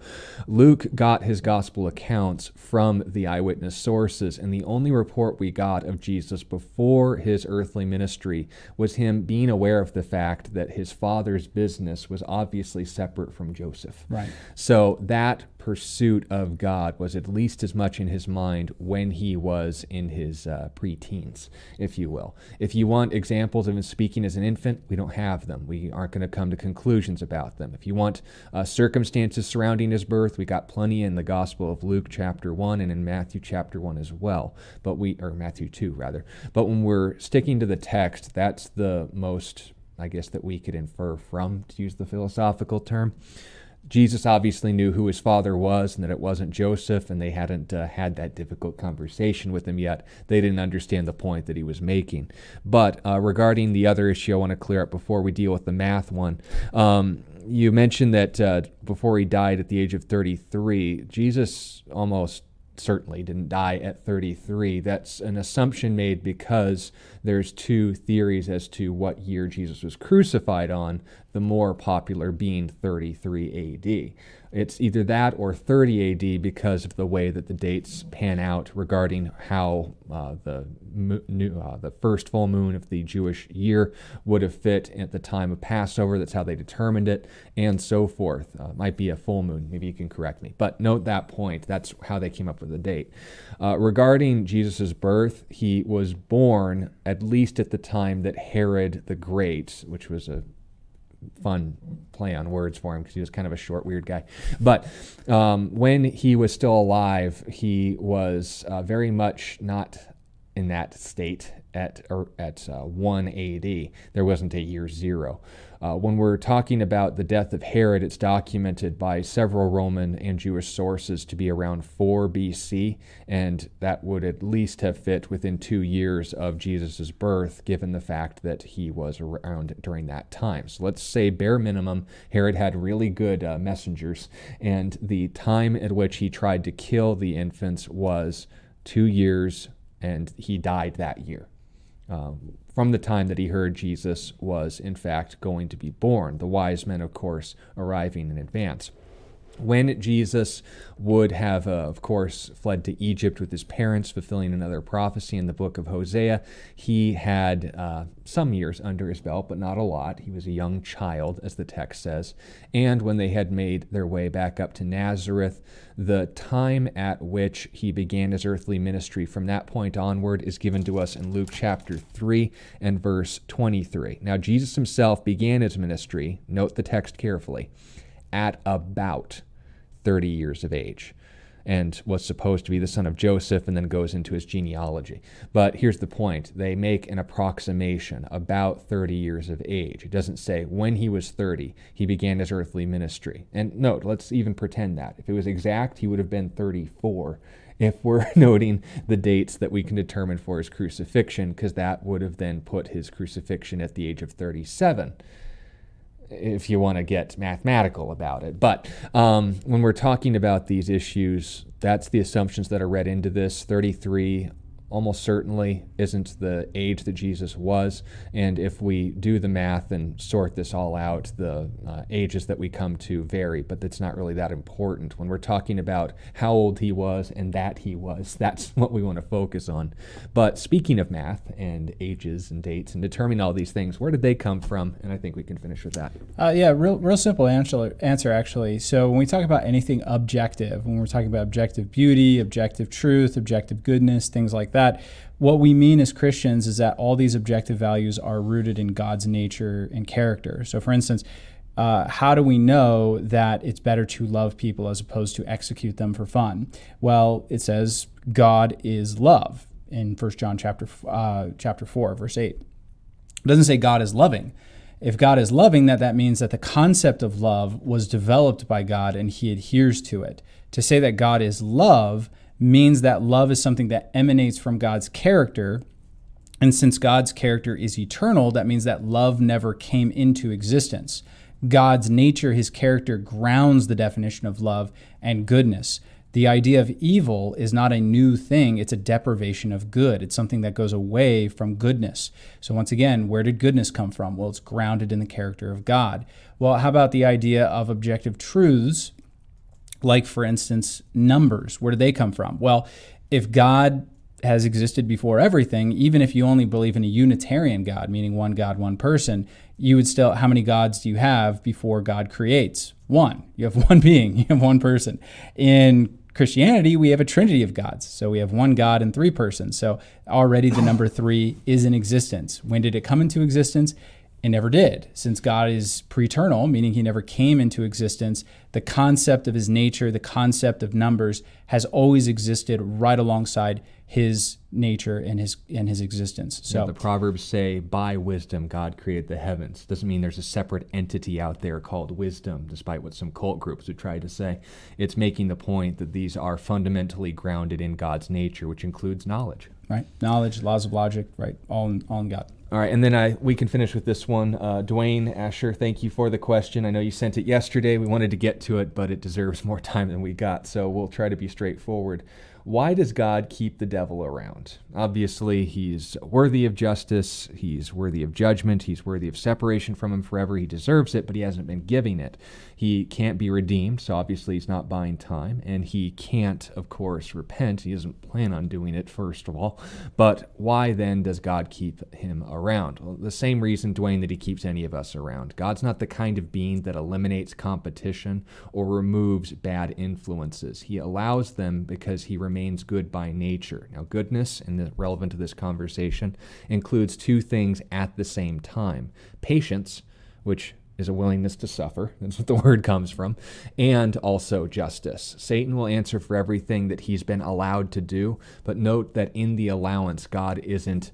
S2: Luke got his gospel accounts from the eyewitness sources, and the only report we got of Jesus before his earthly ministry was him being aware of the fact that his father's business was obviously separate from Joseph.
S3: Right.
S2: So that pursuit of God was at least as much in his mind when he was in his pre-teens, if you will. If you want examples of him speaking as an infant, we don't have them. We aren't going to come to conclusions about them. If you want circumstances surrounding his birth, we got plenty in the Gospel of Luke chapter 1 and in Matthew chapter 1 as well. Or Matthew 2 rather. But when we're sticking to the text, that's the most, I guess, that we could infer from, to use the philosophical term. Jesus obviously knew who his father was and that it wasn't Joseph, and they hadn't had that difficult conversation with him yet. They didn't understand the point that he was making. But regarding the other issue I want to clear up before we deal with the math one, you mentioned that before he died at the age of 33, Jesus almost certainly didn't die at 33. That's an assumption made because there's two theories as to what year Jesus was crucified on, the more popular being 33 AD. It's either that or 30 AD because of the way that the dates pan out regarding how the first full moon of the Jewish year would have fit at the time of Passover. That's how they determined it, and so forth. Might be a full moon. Maybe you can correct me. But note that point. That's how they came up with the date. Regarding Jesus' birth, he was born at least at the time that Herod the Great, which was a fun play on words for him because he was kind of a short, weird guy. But when he was still alive, he was very much not in that state at 1 AD. There wasn't a year zero. When we're talking about the death of Herod, it's documented by several Roman and Jewish sources to be around 4 BC, and that would at least have fit within 2 years of Jesus' birth, given the fact that he was around during that time. So let's say, bare minimum, Herod had really good messengers, and the time at which he tried to kill the infants was 2 years, and he died that year. From the time that he heard Jesus was, in fact, going to be born. The wise men, of course, arriving in advance. When Jesus would have, of course, fled to Egypt with his parents, fulfilling another prophecy in the book of Hosea, he had some years under his belt, but not a lot. He was a young child, as the text says. And when they had made their way back up to Nazareth, the time at which he began his earthly ministry from that point onward is given to us in Luke chapter 3 and verse 23. Now, Jesus himself began his ministry, note the text carefully, at about 30 years of age. and was supposed to be the son of Joseph, and then goes into his genealogy. But here's the point. They make an approximation, about 30 years of age. It doesn't say when he was 30, he began his earthly ministry. And note, let's even pretend that. If it was exact, he would have been 34 if we're noting the dates that we can determine for his crucifixion, because that would have then put his crucifixion at the age of 37. If you want to get mathematical about it. But when we're talking about these issues, that's the assumptions that are read into this. 33 almost certainly isn't the age that Jesus was. And if we do the math and sort this all out, the ages that we come to vary, but that's not really that important. When we're talking about how old he was and that he was, that's what we want to focus on. But speaking of math and ages and dates and determining all these things, where did they come from? And I think we can finish with that.
S3: Real simple answer actually. So when we talk about anything objective, when we're talking about objective beauty, objective truth, objective goodness, things like that, what we mean as Christians is that all these objective values are rooted in God's nature and character. So for instance, how do we know that it's better to love people as opposed to execute them for fun? Well, it says God is love in 1 John chapter 4, verse 8. It doesn't say God is loving. If God is loving, that means that the concept of love was developed by God and he adheres to it. To say that God is love means that love is something that emanates from God's character. And since God's character is eternal, that means that love never came into existence. God's nature, his character, grounds the definition of love and goodness. The idea of evil is not a new thing. It's a deprivation of good. It's something that goes away from goodness. So once again, where did goodness come from? Well, it's grounded in the character of God. Well, how about the idea of objective truths? Like, for instance, numbers. Where do they come from? Well, if God has existed before everything, even if you only believe in a Unitarian God, meaning one God, one person, you would still, how many gods do you have before God creates? One. You have one being. You have one person. In Christianity, we have a trinity of gods. So we have one God and three persons. So already the number 3 is in existence. When did it come into existence? It never did. Since God is pre-eternal, meaning he never came into existence, the concept of his nature, the concept of numbers has always existed right alongside his nature and his existence. So
S2: the Proverbs say, by wisdom God created the heavens. Doesn't mean there's a separate entity out there called wisdom, despite what some cult groups would try to say. It's making the point that these are fundamentally grounded in God's nature, which includes knowledge.
S3: Right? Knowledge, laws of logic, right? All in God.
S2: All right, and then we can finish with this one. Dwayne Asher, thank you for the question. I know you sent it yesterday. We wanted to get to it, but it deserves more time than we got, so we'll try to be straightforward. Why does God keep the devil around? Obviously, he's worthy of justice. He's worthy of judgment. He's worthy of separation from him forever. He deserves it, but he hasn't been giving it. He can't be redeemed, so obviously he's not buying time. And he can't, of course, repent. He doesn't plan on doing it, first of all. But why then does God keep him around? Well, the same reason, Dwayne, that he keeps any of us around. God's not the kind of being that eliminates competition or removes bad influences. He allows them because he remains good by nature. Now, goodness, and relevant to this conversation, includes two things at the same time. Patience, which is a willingness to suffer, that's what the word comes from, and also justice. Satan will answer for everything that he's been allowed to do, but note that in the allowance, God isn't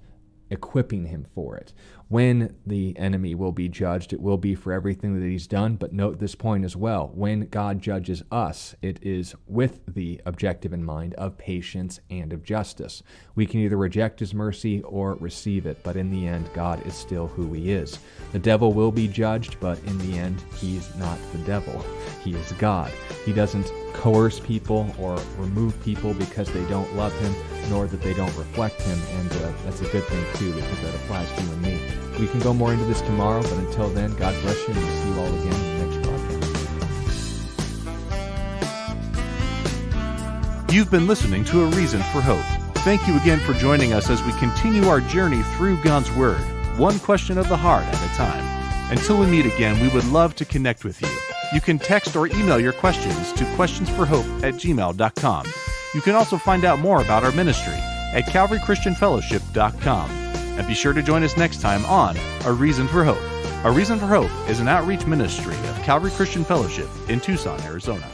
S2: equipping him for it. When the enemy will be judged, it will be for everything that he's done. But note this point as well. When God judges us, it is with the objective in mind of patience and of justice. We can either reject his mercy or receive it, but in the end, God is still who he is. The devil will be judged, but in the end, he's not the devil. He is God. He doesn't coerce people or remove people because they don't love him, nor that they don't reflect him, and that's a good thing too, because that applies to you and me. We can go more into this tomorrow, but until then, God bless you, and we'll see you all again in the next broadcast.
S1: You've been listening to A Reason for Hope. Thank you again for joining us as we continue our journey through God's Word, one question of the heart at a time. Until we meet again, we would love to connect with you. You can text or email your questions to questionsforhope@gmail.com. You can also find out more about our ministry at calvarychristianfellowship.com. And be sure to join us next time on A Reason for Hope. A Reason for Hope is an outreach ministry of Calvary Christian Fellowship in Tucson, Arizona.